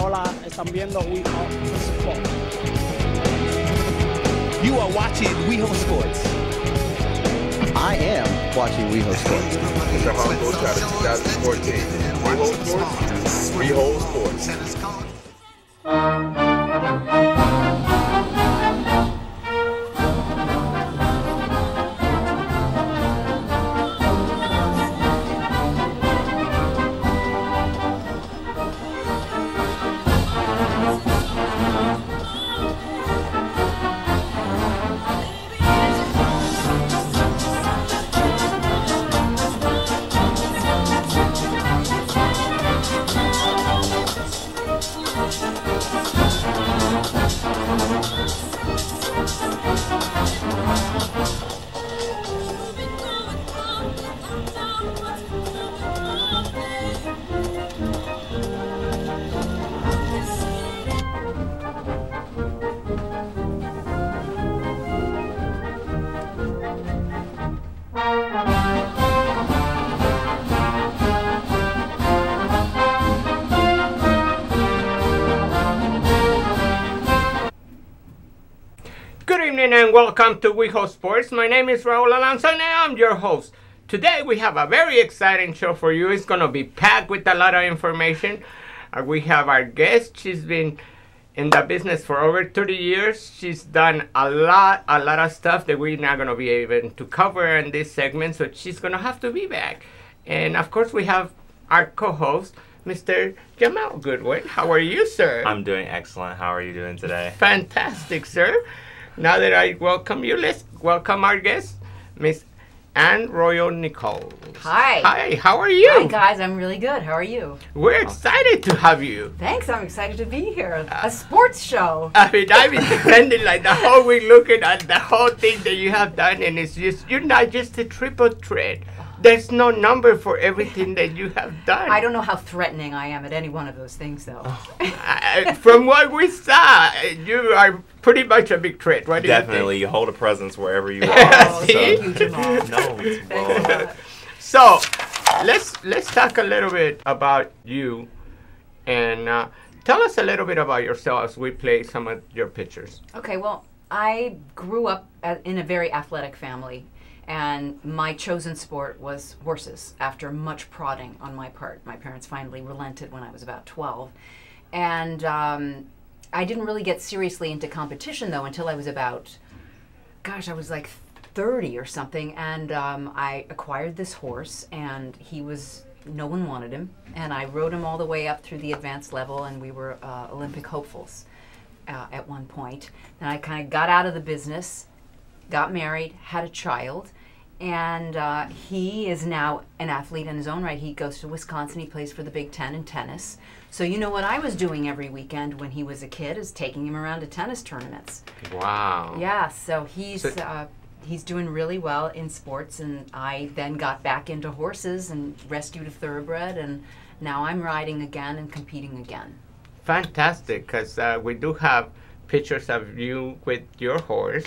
Hola, están viendo Weho Sports. You are watching Weho Sports. I am watching Weho Sports. It's the Hong Kong Title 2014. Weho Sports. Weho Sports. Good evening and welcome to Weho Sports. My name is Raul Alonso and I'm your host. Today we have a very exciting show for you. It's going to be packed with a lot of information. We have our guest. She's been in the business for over 30 years. She's done a lot of stuff that we're not going to be able to cover in this segment, so she's going to have to be back. And of course we have our co-host, Mr. Jamal Goodwin. How are you, sir? I'm doing excellent. How are you doing today? Fantastic, sir. Now that I welcome you, let's welcome our guest, Miss Ann Royal Nichols. Hi. Hi, how are you? Hi, guys. I'm really good. How are you? We're excited to have you. Thanks. I'm excited to be here. A sports show. I mean, I've been spending like the whole week looking at the whole thing that you have done, and it's just, you're not just a triple threat. There's no number for everything that you have done. I don't know how threatening I am at any one of those things, though. From what we saw, you are pretty much a big threat. What do Definitely. You hold a presence wherever you are. Oh, thank you, Jamal. No, it's Thanks a lot. So, let's talk a little bit about you, and tell us a little bit about yourself as we play some of your pictures. Okay, well, I grew up in a very athletic family, and my chosen sport was horses. After much prodding on my part, my parents finally relented when I was about 12. And I didn't really get seriously into competition, though, until I was about, gosh, I was like 30 or something. And I acquired this horse, and no one wanted him. And I rode him all the way up through the advanced level, and we were Olympic hopefuls at one point. Then I kind of got out of the business, got married, had a child, and he is now an athlete in his own right. He goes to Wisconsin. He plays for the Big Ten in tennis. So you know what I was doing every weekend when he was a kid is taking him around to tennis tournaments. Wow. Yeah, so he's doing really well in sports, and I then got back into horses and rescued a thoroughbred, and now I'm riding again and competing again. Fantastic, because we do have pictures of you with your horse.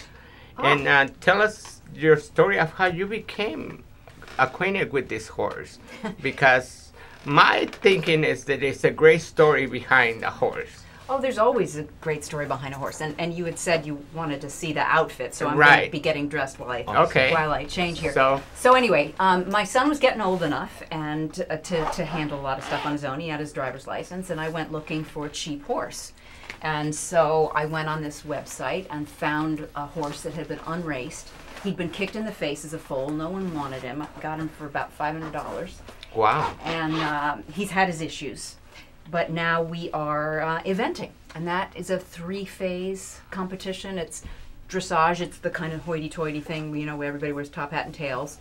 Oh. And tell us your story of how you became acquainted with this horse. Because my thinking is that it's a great story behind a horse. Oh, there's always a great story behind a horse. And you had said you wanted to see the outfit, so I'm right. going to be getting dressed while I change here. So anyway, my son was getting old enough and to handle a lot of stuff on his own. He had his driver's license, and I went looking for a cheap horse. And so I went on this website and found a horse that had been unraced. He'd been kicked in the face as a foal. No one wanted him. I got him for about $500. Wow. And he's had his issues. But now we are eventing. And that is a 3-phase competition. It's dressage. It's the kind of hoity-toity thing, you know, where everybody wears top hat and tails.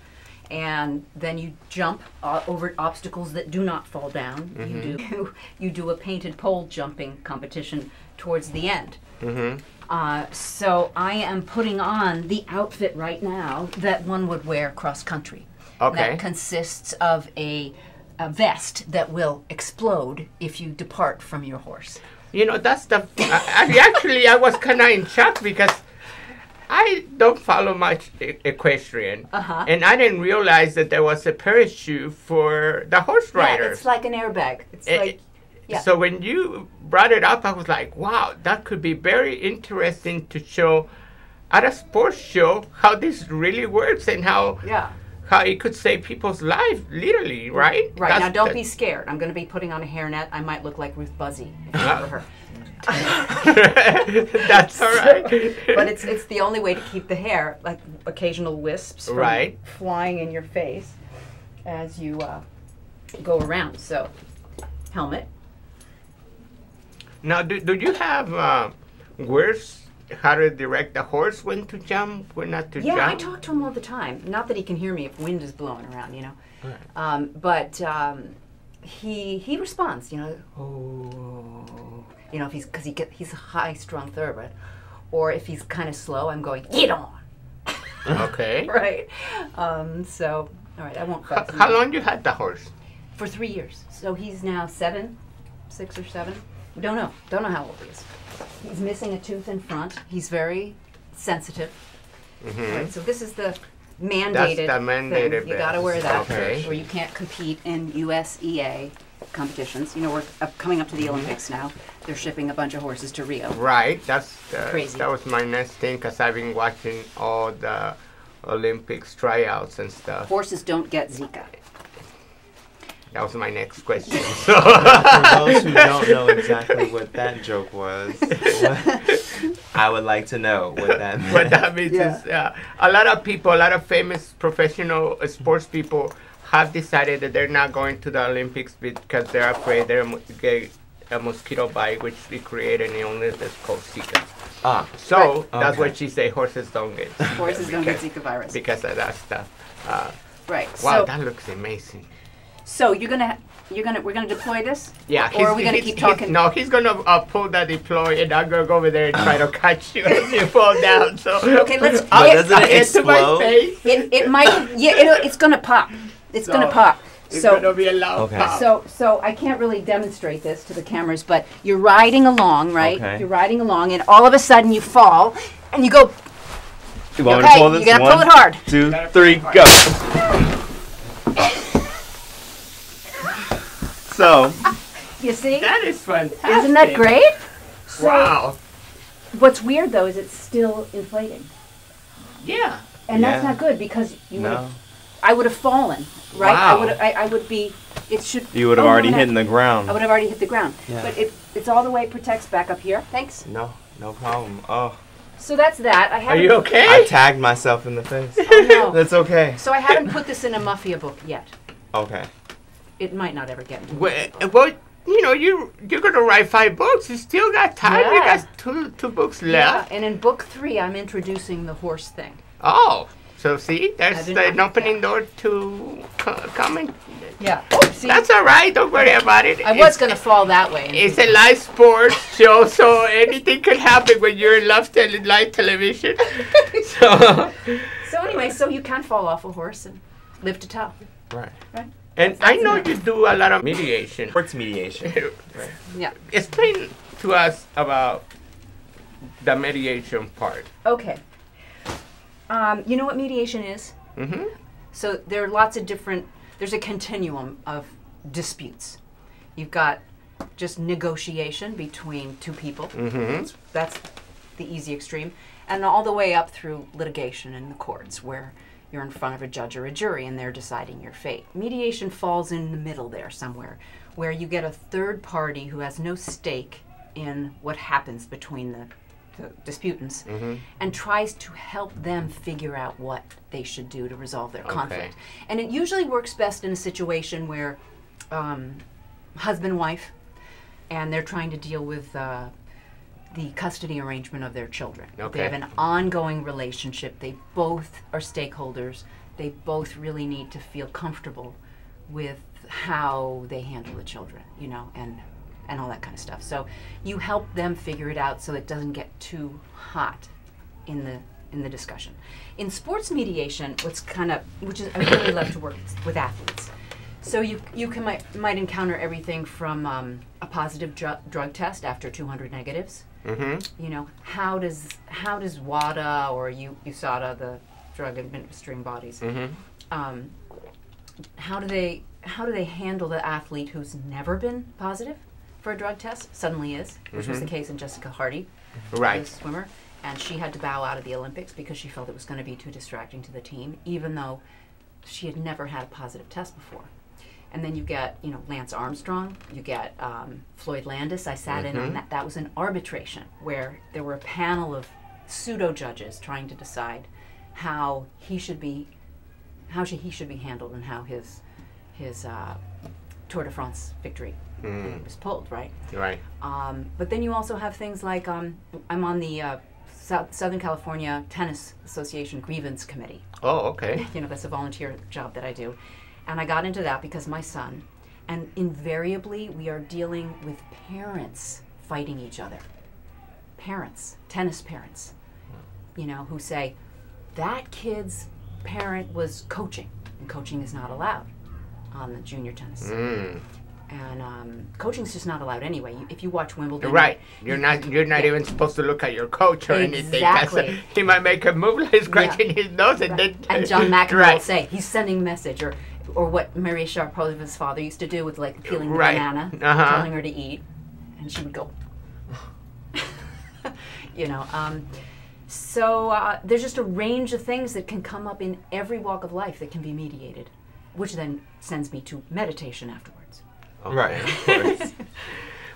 And then you jump over obstacles that do not fall down. Mm-hmm. You do a painted pole jumping competition towards the end. Mm-hmm. So I am putting on the outfit right now that one would wear cross country. Okay. That consists of a vest that will explode if you depart from your horse. You know, that's the... I was kind of in shock because I don't follow much equestrian. And I didn't realize that there was a parachute for the horse riders. Yeah, it's like an airbag. It's like... Yeah. So when you brought it up, I was like, wow, that could be very interesting to show at a sports show how this really works and how it could save people's lives, literally, right? Right. Now, don't be scared. I'm going to be putting on a hairnet. I might look like Ruth Buzzy if you remember her. That's all right. But it's the only way to keep the hair, like occasional wisps from flying in your face as you go around. So, helmet. Now, do you have words how to direct the horse when to jump, when not to jump? Yeah, I talk to him all the time. Not that he can hear me if wind is blowing around, you know. Right. But he responds, you know. Oh, you know, if he's a high-strung thoroughbred, or if he's kind of slow, I'm going, get on. Okay. Right. So, all right, I won't. How long you had the horse? For 3 years. So he's now 6 or 7. Don't know how old he is. He's missing a tooth in front. He's very sensitive. Right, so this is the mandated. That's the mandated thing. You got to wear that, okay. or you can't compete in USEA competitions. You know, we're coming up to the Olympics now. They're shipping a bunch of horses to Rio. Right, that's crazy. That was my next thing because I've been watching all the Olympics tryouts and stuff. Horses don't get Zika. That was my next question. For those who don't know exactly what that joke was, I would like to know what that meant. What that means is a lot of people, a lot of famous professional sports people have decided that they're not going to the Olympics because they're afraid they'll get a mosquito bite, which we create an illness that's called Zika. So that's what she say. Horses don't get Zika. Horses don't get Zika virus because of that stuff. Right. Wow, so, that looks amazing. So we're gonna deploy this? Yeah. Or are we gonna keep talking? No, he's gonna pull the deploy, and I'm gonna go over there and try to catch you as you fall down. So okay, let's. Doesn't it explode? It might. Yeah, it's gonna pop. It's gonna pop. It's gonna be a loud pop. So I can't really demonstrate this to the cameras, but you're riding along, right? Okay. You're riding along, and all of a sudden you fall, and you go. You want me to pull this? You gotta pull it hard. 2, 3, go. So, you see? That is fantastic. Isn't that great? So, wow. What's weird though is it's still inflating. Yeah. And that's not good because I would have fallen, right? Wow. I would be. It should. You would have already hit the ground. I would have already hit the ground. Yeah. But it's all the way protects back up here. Thanks. No problem. Oh. So that's that. Are you okay? I tagged myself in the face. Oh, no. That's okay. So I haven't put this in a Muffia book yet. Okay. It might not ever get into well, you know, you're gonna write 5 books. You still got time. Yeah. You got two books left. Yeah, and in book 3, I'm introducing the horse thing. Oh, so see, there's an opening door to coming. Yeah. See, that's all right. Don't worry about it. I was gonna fall that way. It's a live sports show, so anything could happen when you're in live television. So anyway, so you can fall off a horse and live to tell. Right. And I know you do a lot of mediation. Sports mediation. Right. Yeah. Explain to us about the mediation part. Okay. You know what mediation is? Mm-hmm. So there are lots of different. There's a continuum of disputes. You've got just negotiation between two people. Mm-hmm. That's the easy extreme, and all the way up through litigation in the courts, where you're in front of a judge or a jury and they're deciding your fate. Mediation falls in the middle there somewhere, where you get a third party who has no stake in what happens between the disputants, and tries to help them figure out what they should do to resolve their conflict. And it usually works best in a situation where husband and wife, and they're trying to deal with the custody arrangement of their children. They have an ongoing relationship. They both are stakeholders. They both really need to feel comfortable with how they handle the children, you know, and all that kind of stuff. So you help them figure it out so it doesn't get too hot in the discussion. In sports mediation, which is I really love to work with athletes. So you might encounter everything from a positive drug test after 200 negatives. Mm-hmm. You know, how does WADA or USADA, the drug administering bodies, how do they handle the athlete who's never been positive for a drug test, suddenly is, which was the case in Jessica Hardy, Right. the swimmer. And she had to bow out of the Olympics because she felt it was going to be too distracting to the team, even though she had never had a positive test before. And then you get, Lance Armstrong, you get Floyd Landis. I sat in on that. That was an arbitration where there were a panel of pseudo-judges trying to decide how he should be handled and how his Tour de France victory was pulled, right? Right. But then you also have things like I'm on the Southern California Tennis Association Grievance Committee. Oh, okay. That's a volunteer job that I do. And I got into that because my son, and invariably we are dealing with parents fighting each other. Parents, tennis parents, who say, that kid's parent was coaching, and coaching is not allowed on the junior tennis. And coaching's just not allowed anyway. If you watch Wimbledon, Right. You're not even supposed to look at your coach or anything. Exactly. He might make a move like scratching his nose and then... And John McEnroe Right. will say, he's sending a message, or what Maria Sharapova's father used to do with peeling the Right. banana, telling her to eat, and she would go, So there's just a range of things that can come up in every walk of life that can be mediated, which then sends me to meditation afterwards. Right, of course.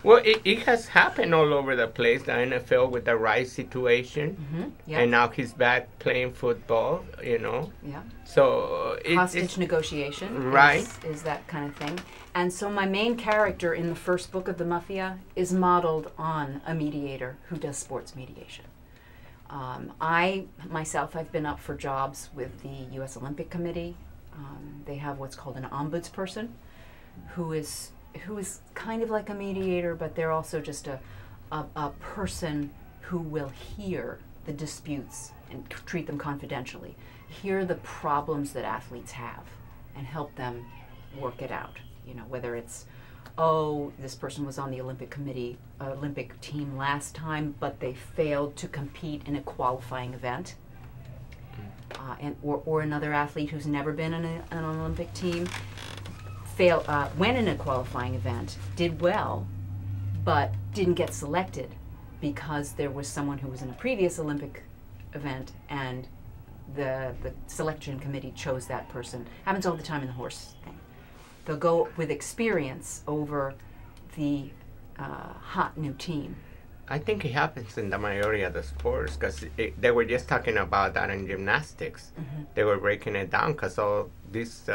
Well, it has happened all over the place, the NFL with the Rice situation. Yeah. And now he's back playing football, Yeah. So Hostage negotiation Right. is that kind of thing. And so my main character in the first book of the Mafia is modeled on a mediator who does sports mediation. I've been up for jobs with the U.S. Olympic Committee. They have what's called an ombudsperson, who is kind of like a mediator, but they're also just a person who will hear the disputes and treat them confidentially, hear the problems that athletes have, and help them work it out. Whether it's, this person was on the Olympic team last time, but they failed to compete in a qualifying event, or another athlete who's never been in an Olympic team, went in a qualifying event, did well, but didn't get selected because there was someone who was in a previous Olympic event, and the selection committee chose that person. Happens all the time in the horse thing. They'll go with experience over the hot new team. I think it happens in the majority of the sports because they were just talking about that in gymnastics. They were breaking it down because all these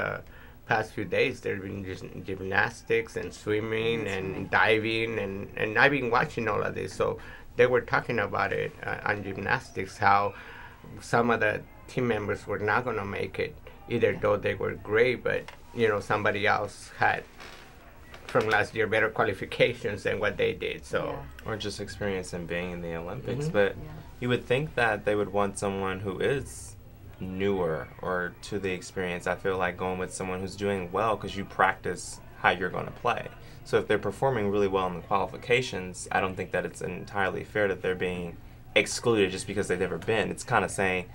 past few days there's been just gymnastics and swimming and diving and I've been watching all of this. So they were talking about it on gymnastics, how some of the team members were not going to make it, either though they were great, but somebody else had from last year better qualifications than what they did. So Or just experience in being in the Olympics. But you would think that they would want someone who is newer or to the experience. I feel like going with someone who's doing well because you practice how you're going to play. So if they're performing really well in the qualifications, I don't think that it's entirely fair that they're being excluded just because they've never been. It's kind of saying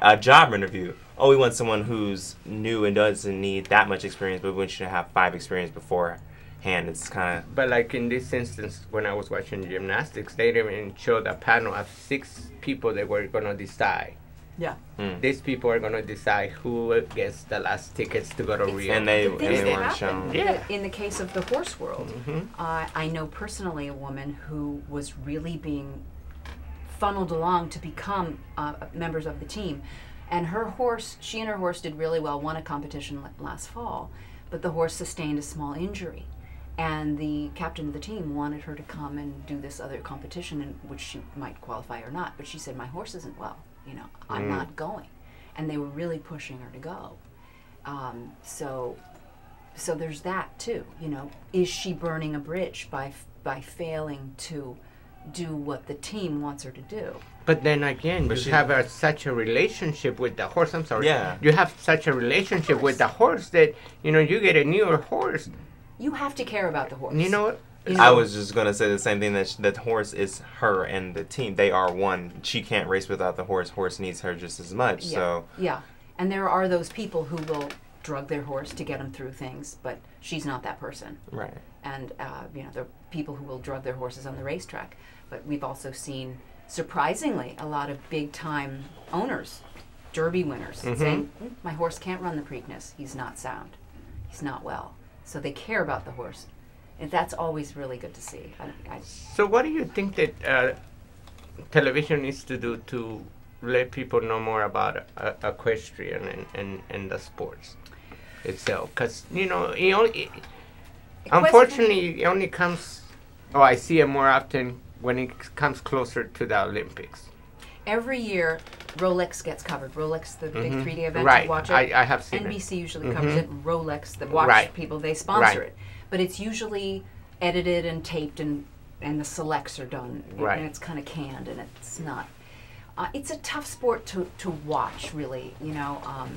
a job interview, we want someone who's new and doesn't need that much experience, but we want you to have 5 experience beforehand. It's kind of... But like in this instance, when I was watching gymnastics, they didn't even show the panel of 6 people that were going to decide. Yeah. These people are going to decide who gets the last tickets to go to Rio. And they Things that weren't happen. shown. Yeah. In the case of the horse world, I know personally a woman who was really being funneled along to become members of the team. And she and her horse did really well, won a competition last fall, but the horse sustained a small injury. And the captain of the team wanted her to come and do this other competition in which she might qualify or not. But she said, my horse isn't well, I'm not going. And they were really pushing her to go. So there's that too, is she burning a bridge by failing to do what the team wants her to do? But then again, But you have such a relationship with the horse. I'm sorry. Yeah. You have such a relationship with the horse that, you get a newer horse. You have to care about the horse. You know what? I was just going to say the same thing, that the horse is her and the team. They are one. She can't race without the horse. Horse needs her just as much. Yeah. So Yeah. And there are those people who will drug their horse to get them through things, but she's not that person. Right. And you know, there are people who will drug their horses on the racetrack, but we've also seen, surprisingly, a lot of big-time owners, Derby winners, saying, my horse can't run the Preakness. He's not sound. He's not well. So they care about the horse. And that's always really good to see. So what do you think that television needs to do to let people know more about equestrian and the sports itself? Because, you know, unfortunately, it only comes, I see it more often when it comes closer to the Olympics. Every year, Rolex gets covered. Rolex, the big 3D event, Right. you watch it. I have seen NBC it. usually covers it. Rolex, the watch people, they sponsor it. But it's usually edited and taped, and the selects are done. Right. And it's kind of canned, and it's not. It's a tough sport to watch, really. You know,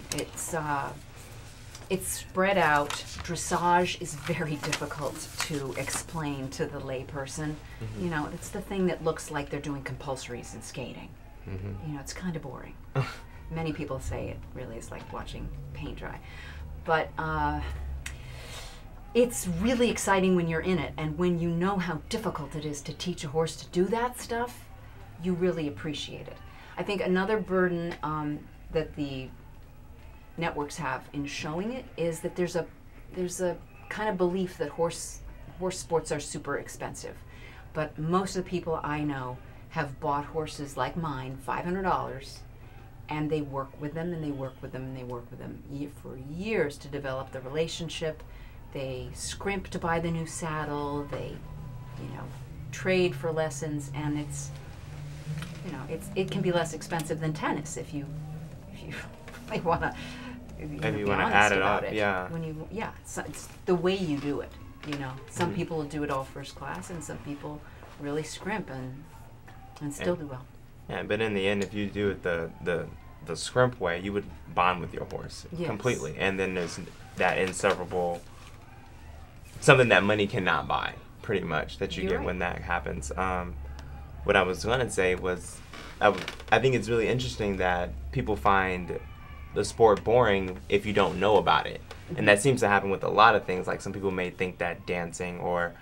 it's spread out. Dressage is very difficult to explain to the layperson. You know, it's the thing that looks like they're doing compulsories in skating. You know, it's kind of boring. Many people say it really is like watching paint dry. But it's really exciting when you're in it, and when you know how difficult it is to teach a horse to do that stuff, you really appreciate it. I think another burden that the networks have in showing it is that there's a kind of belief that horse sports are super expensive. But most of the people I know have bought horses like mine, $500, and they work with them, and they work with them, and they work with them for years to develop the relationship. They scrimp to buy the new saddle. They, you know, trade for lessons, and it's, you know, it can be less expensive than tennis if you want to. Maybe you want to add it up, yeah. It's the way you do it. You know, some people do it all first class, and some people really scrimp and still do well. Yeah, but in the end, if you do it the scrimp way, you would bond with your horse completely, and then there's that inseparable something that money cannot buy, pretty much, that you get when that happens. What I was going to say was, I think it's really interesting that people find the sport boring if you don't know about it. And that seems to happen with a lot of things. Like, some people may think that dancing or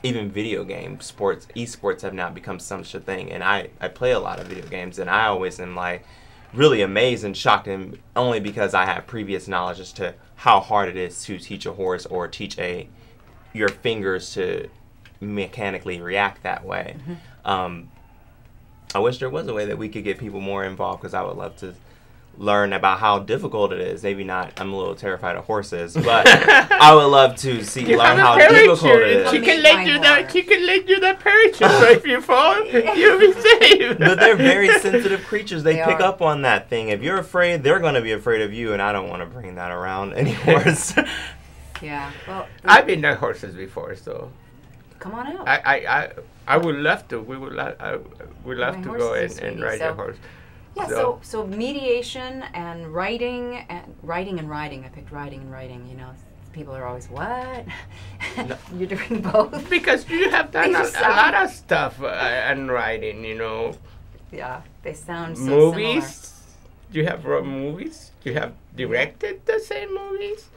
even video game sports, esports have now become such a thing. And I play a lot of video games, and I always am like really amazed and shocked, and only because I have previous knowledge as to how hard it is to teach a horse or teach your fingers to mechanically react that way. I wish there was a way that we could get people more involved, because I would love to learn about how difficult it is. Maybe not, I'm a little terrified of horses, but I would love to learn how difficult it is. She can lend you that parachute, so if you fall, you'll be safe. But they're very sensitive creatures. They pick up on that thing. If you're afraid, they're going to be afraid of you, and I don't want to bring that around any horse. Yeah, well, I've been on horses before, so come on out. I would love to. We would love to go and ride a horse. Yeah, so mediation and writing and riding. I picked writing and writing. You know, people are always, what? No. You're doing both? Because you have done a lot of stuff and writing, you know. Yeah, they sound so movies. similar. You have wrote movies. You have directed the same movies.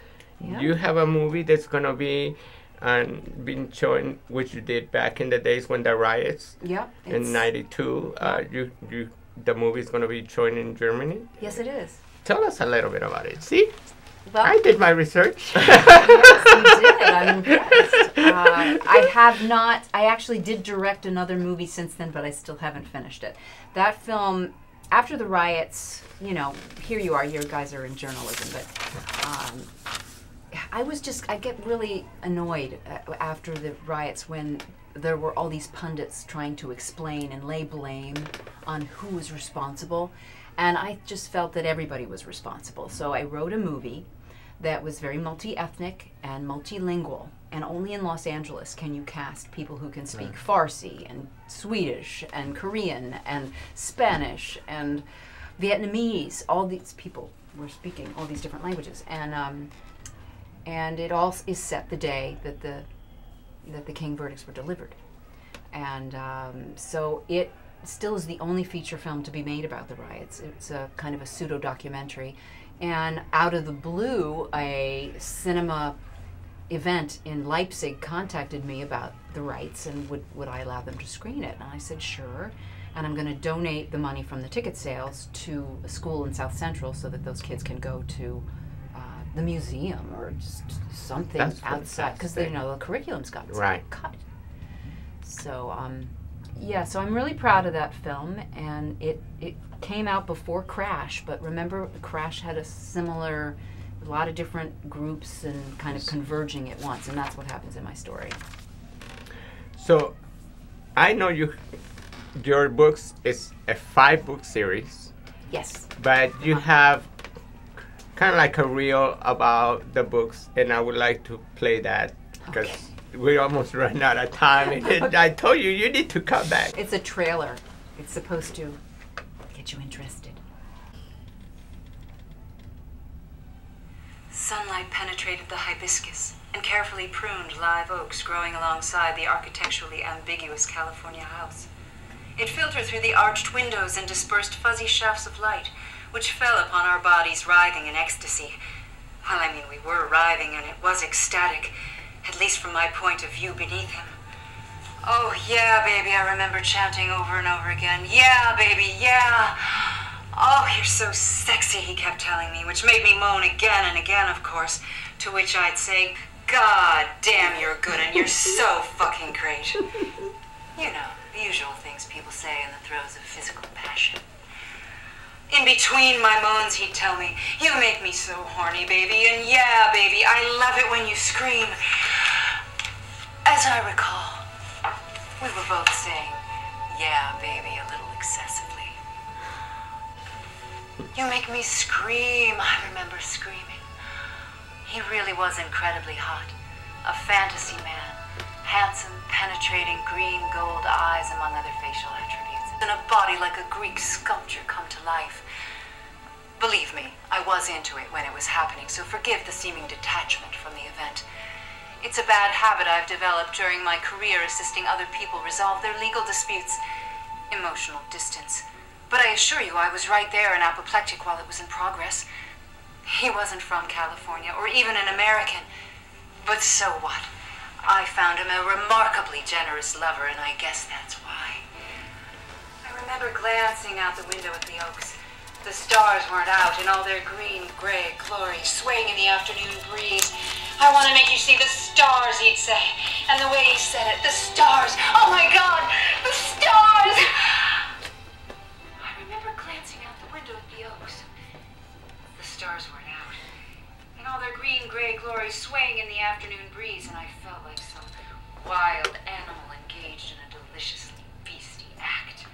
Yeah. You have a movie that's gonna be been shown, which you did back in the days when the riots. Yeah. In '92. The movie is going to be shown in Germany. Yes, it is. Tell us a little bit about it. See, well, I did my research. Yes, you did. I'm impressed. I have not. I actually did direct another movie since then, but I still haven't finished it. That film, after the riots, you know, here you are. You guys are in journalism, but I get really annoyed after the riots when there were all these pundits trying to explain and lay blame on who was responsible, and I just felt that everybody was responsible. So I wrote a movie that was very multi-ethnic and multilingual, and only in Los Angeles can you cast people who can speak Farsi and Swedish and Korean and Spanish and Vietnamese. All these people were speaking all these different languages, and it all is set the day that the King verdicts were delivered. And so it still is the only feature film to be made about the riots. It's a kind of a pseudo-documentary. And out of the blue, a cinema event in Leipzig contacted me about the rights and would I allow them to screen it. And I said, sure. And I'm going to donate the money from the ticket sales to a school in South Central so that those kids can go to the museum or just something outside, because the curriculum's got cut. So yeah, so I'm really proud of that film, and it came out before Crash, but remember Crash had a lot of different groups and kind of converging at once, and that's what happens in my story. So I know your books is a 5-book series. Yes. But you have kind of like a reel about the books, and I would like to play that because we almost ran out of time. And I told you need to come back. It's a trailer. It's supposed to get you interested. Sunlight penetrated the hibiscus and carefully pruned live oaks growing alongside the architecturally ambiguous California house. It filtered through the arched windows and dispersed fuzzy shafts of light, which fell upon our bodies writhing in ecstasy. Well, I mean, we were writhing, and it was ecstatic, at least from my point of view beneath him. Oh, yeah, baby, I remember chanting over and over again. Yeah, baby, yeah. Oh, you're so sexy, he kept telling me, which made me moan again and again, of course, to which I'd say, God damn, you're good, and you're so fucking great. You know, the usual things people say in the throes of physical passion. In between my moans, he'd tell me, you make me so horny, baby, and yeah, baby, I love it when you scream. As I recall, we were both saying, yeah, baby, a little excessively. You make me scream, I remember screaming. He really was incredibly hot, a fantasy man, handsome, penetrating green gold eyes among other facial attributes, and a body like a Greek sculpture come to life. Believe me, I was into it when it was happening, so forgive the seeming detachment from the event. It's a bad habit I've developed during my career assisting other people resolve their legal disputes. Emotional distance. But I assure you I was right there and apoplectic while it was in progress. He wasn't from California, or even an American. But so what? I found him a remarkably generous lover, and I guess that's why. I remember glancing out the window at the oaks. The stars weren't out in all their green-gray glory, swaying in the afternoon breeze. I want to make you see the stars, he'd say. And the way he said it, the stars. Oh my God, the stars! I remember glancing out the window at the oaks. The stars weren't out in all their green-gray glory, swaying in the afternoon breeze, and I felt like some wild animal engaged in a deliciously beastly act.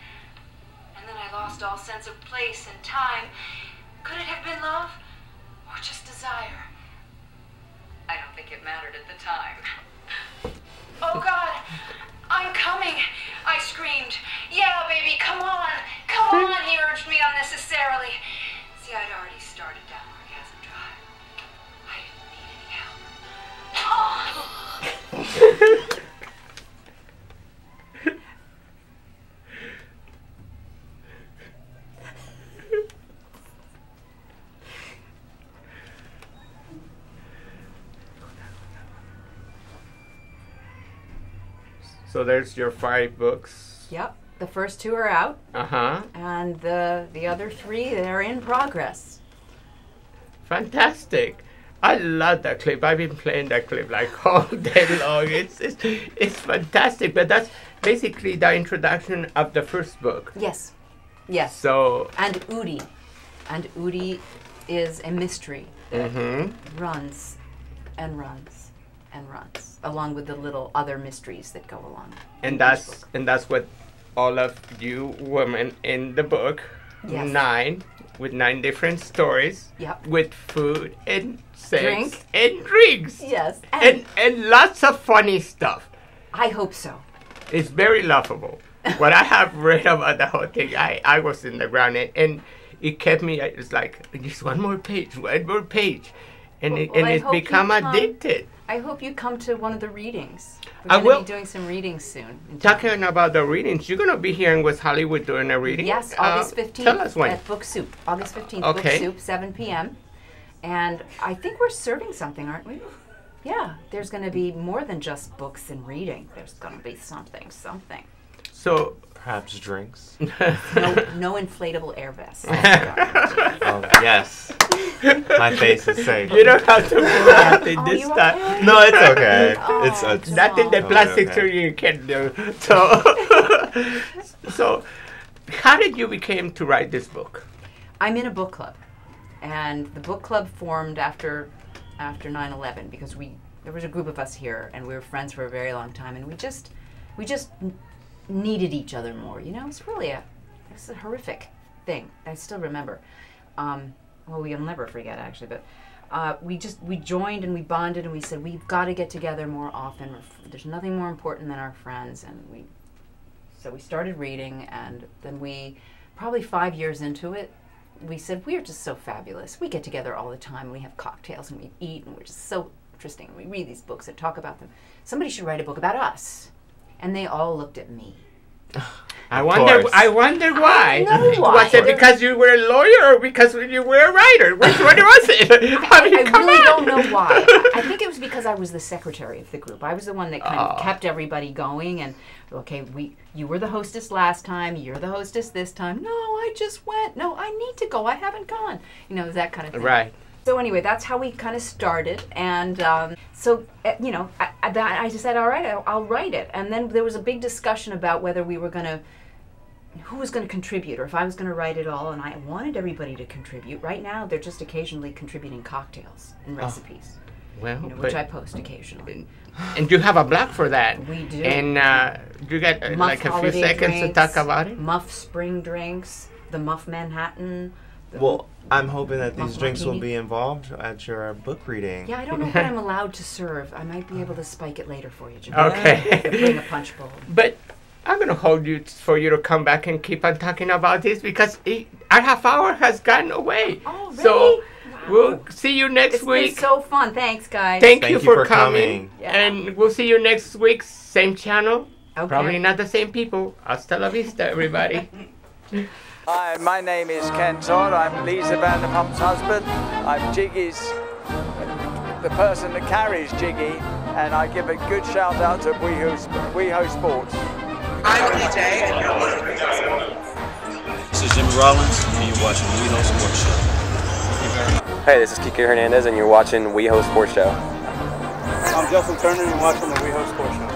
And then I lost all sense of place and time. Could it have been love? Or just desire? I don't think it mattered at the time. Oh God, I'm coming, I screamed. Yeah, baby, come on, he urged me unnecessarily. See, I'd already started down orgasm drive. I didn't need any help. Oh! So there's your 5 books. Yep, the first 2 are out. Uh-huh. And the other 3, they're in progress. Fantastic. I love that clip. I've been playing that clip like all day long. It's fantastic. But that's basically the introduction of the first book. Yes. Yes. So. And Udi. And Udi is a mystery that runs and runs and runs, along with the little other mysteries that go along. And that's what all of you women in the book, 9 different stories, with food and sex and drinks. Yes. And lots of funny stuff. I hope so. It's very laughable. What I have read about the whole thing, I was in the ground, and it kept me, it's like, just one more page. And it's become addicted. I hope you come to one of the readings. I We're going to be doing some readings soon. Talking about the readings, you're going to be here in West Hollywood doing a reading? Yes, August 15th. Tell us when. At Book Soup. August 15th, Okay. Book Soup, 7 p.m. And I think we're serving something, aren't we? Yeah, there's going to be more than just books and reading. There's going to be something. So Perhaps drinks. No inflatable air vests. Oh, yes. My face is safe. You don't have to move nothing this time. Okay? No, it's okay. Oh, It's Nothing the Oh, plastic okay. surgery can do. So how did you become to write this book? I'm in a book club, and the book club formed after 9/11 because there was a group of us here, and we were friends for a very long time, and we just needed each other more. You know, it's a horrific thing. I still remember. Well, we'll never forget actually, but we joined and we bonded and we said we've got to get together more often. There's nothing more important than our friends, and so we started reading, and then probably 5 years into it, we said we're just so fabulous. We get together all the time. And we have cocktails and we eat, and we're just so interesting. And we read these books and talk about them. Somebody should write a book about us, and they all looked at me. I wonder why. I know why. Was it because you were a lawyer or because you were a writer? Which one was it? I mean, I really don't know why. I think it was because I was the secretary of the group. I was the one that kind of kept everybody going. And okay, you were the hostess last time. You're the hostess this time. No, I just went. No, I need to go. I haven't gone. You know, that kind of thing. Right. So anyway, that's how we kind of started, and so you know, I just said, all right, I'll write it, and then there was a big discussion about whether who was going to contribute, or if I was going to write it all, and I wanted everybody to contribute. Right now, they're just occasionally contributing cocktails and recipes, Well, which I post occasionally. And you have a blog for that. We do. And you got Muff like a few holiday seconds drinks, to talk about it? Muff spring drinks, the Muff Manhattan. Well, I'm hoping that these Muff drinks will martini. be involved at your book reading. Yeah, I don't know what I'm allowed to serve. I might be able to spike it later for you, Jim. Okay. Bring a punch bowl. But I'm going to hold you for you to come back and keep on talking about this because our half hour has gotten away. Oh, really? So Wow. we'll see you next It's week. been so fun. Thanks, guys. Thank Thank you you for for coming. coming. Yeah. And we'll see you next week, same channel. Okay. Probably not the same people. Hasta la vista, everybody. Hi, my name is Ken Todd. I'm Lisa Vanderpump's husband. I'm Jiggy's, the person that carries Jiggy, and I give a good shout out to Weho Sports. I'm PJ, and you're listening to This is Jimmy Rollins, and you're watching Weho Sports Show. Hey, this is Kike Hernandez, and you're watching Weho Sports Show. I'm Justin Turner, and you're watching the Weho Sports Show.